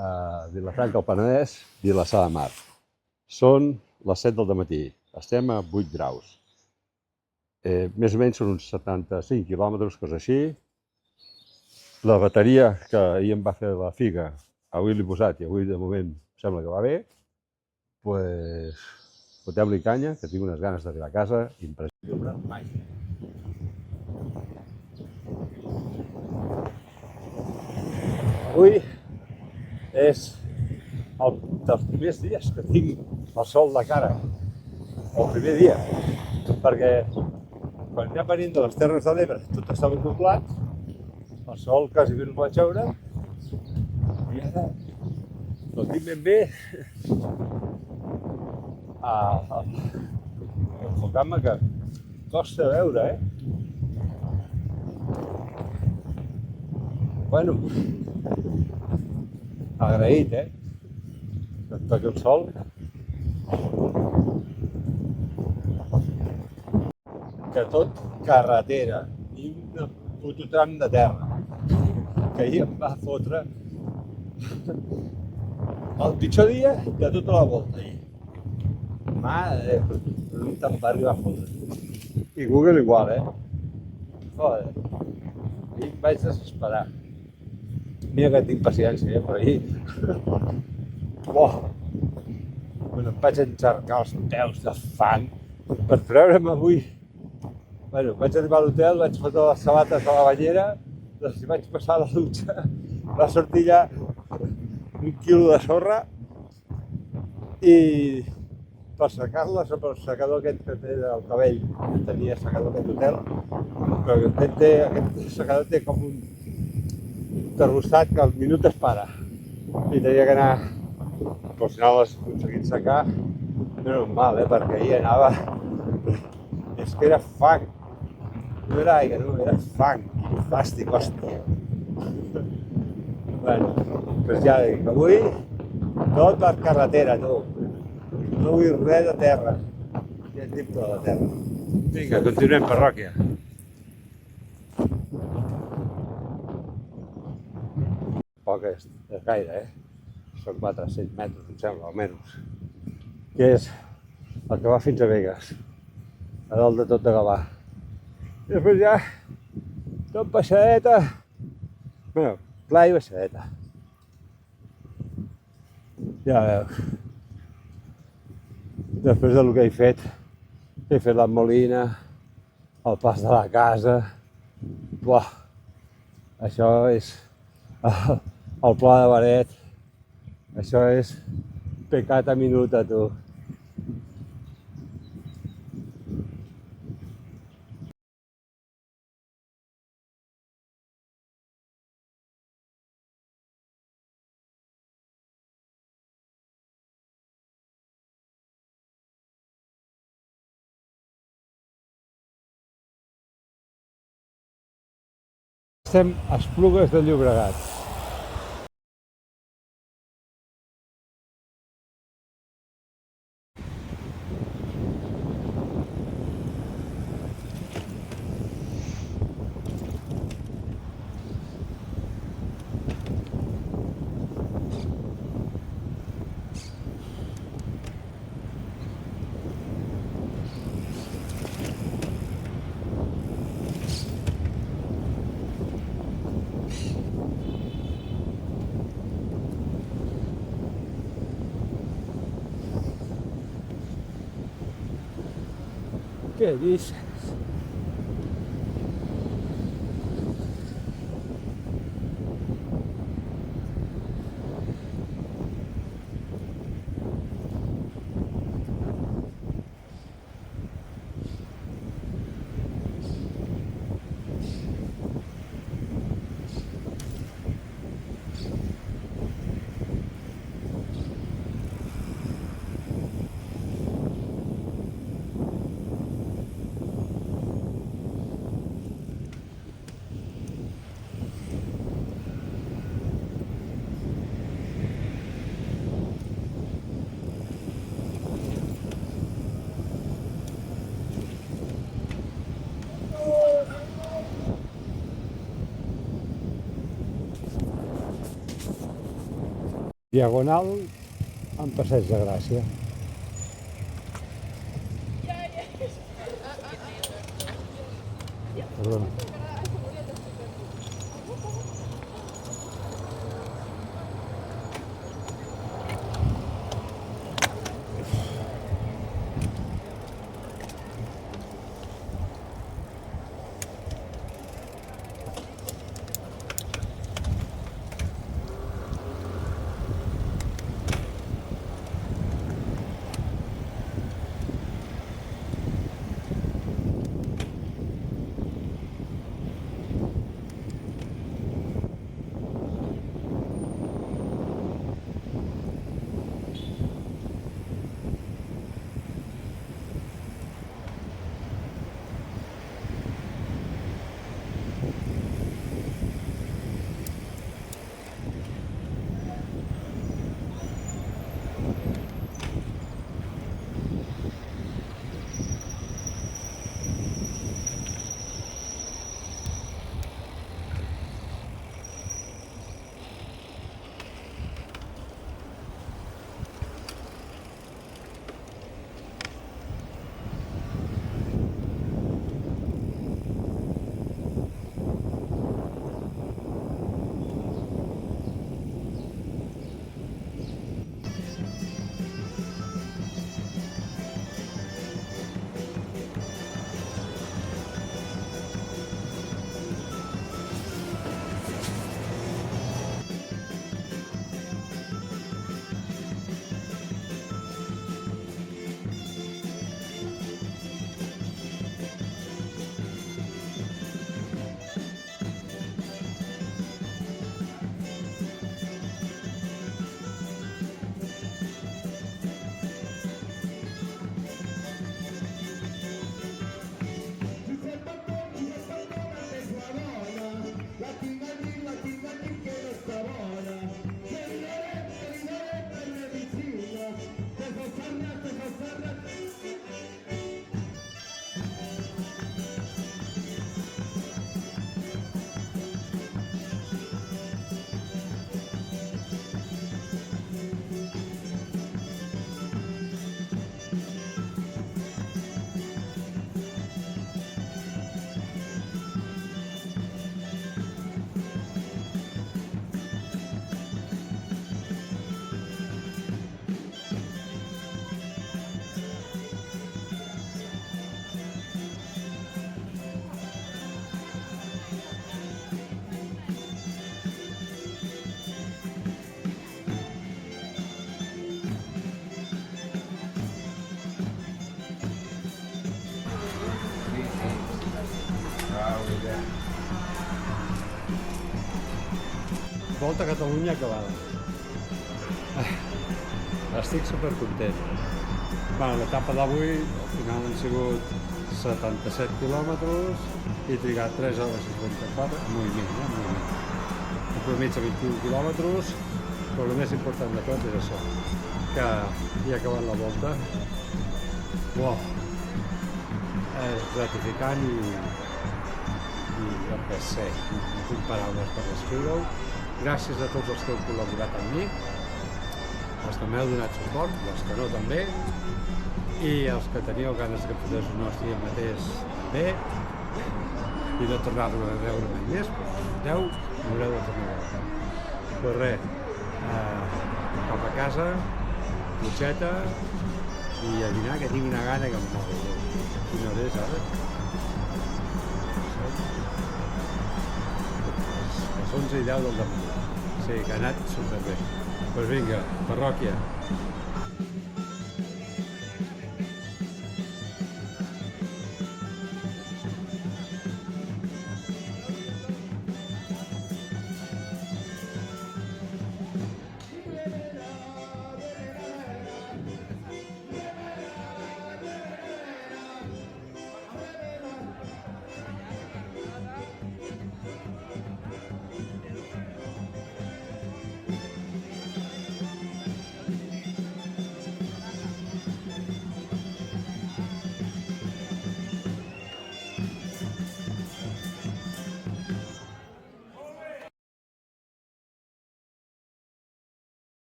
a Vilafranca del Penedès, Vilassar de Mar. Són les 7 del matí, estem a 8 graus. Més o menys són uns 75 quilòmetres, cosa així. La bateria que ahir em va fer la figa, avui l'he posat i avui de moment sembla que va bé. Doncs fotem-li canya, que tinc unes ganes d'arribar a casa imprescindible mai. Avui és el dels primers dies que tinc el sol de cara, el primer dia, perquè quan anem venint de les Terres de l'Ebre tot estava nublat, el sol quasi no el vaig veure, i ara no tinc ben bé enfocant-me que costa veure, Bueno, agraït, que et toqui el sol. Que tot carretera i un puto tram de terra, que ahir em va fotre el pitjor dia de tota la volta. Mare, no te'n va arribar a fotre. I Google igual, Joder, ahir em vaig desesperar. Mira que tinc paciència, però ahir... Em vaig encharcar els peus de fang per treure'm avui. Vaig arribar a l'hotel, vaig fotre les sabates a la banyera, les vaig passar a la dutxa, va sortir ja 1 quilo de sorra i per secar-les amb el secador aquest que té del cabell, tenia secador aquest hotel, però aquest secador té com un termostat que al minut es para i tenia que anar, però si no l'has aconseguit secar, no mal, perquè ahir anava, és que era fang, no era aigua, no, era fang, fàstic, hòstia. Doncs ja dic, avui tot per carretera, tu, no vull res de terra, ja et dic tot de terra. Vinga, continuem, parròquia. Poc és gaire, Són 400 metres, em sembla, almenys. Que és el que va fins a Begues, a dalt de tot de Gavà. I després ja, tot baixadeta, pla i baixadeta. Ja veus. Després del que he fet la Molina, el pas de la casa, això és el Pla de Baret, això és pecat a minuta, tu. Estem a Esplugues de Llobregat. Què dices? diagonal amb Passeig de Gràcia. Perdona. Volta a Catalunya acabada. Estic supercontent. Bueno, l'etapa d'avui al final han sigut 77 quilòmetres i he trigat 3 hores i 54 en moviment, moviment. Un mitja 21 quilòmetres, però el més important de tot és això, que he acabat la volta. Uau! És gratificant i jo què sé, no tinc paraules per descriure-ho. Gràcies a tots els que heu col·laborat amb mi, els que m'heu donat suport, els que no també, i els que teníeu ganes que fos un hòstia mateix bé i de tornar-lo a veure mai més, doncs m'haureu de tornar a veure. Però res, cap a casa, dutxeta i a dinar, que tinc una gana que em moro. Quina hora és ara? Les 11 i 10 del dematí. Sí, que ha anat superbé. Doncs vinga, parròquia.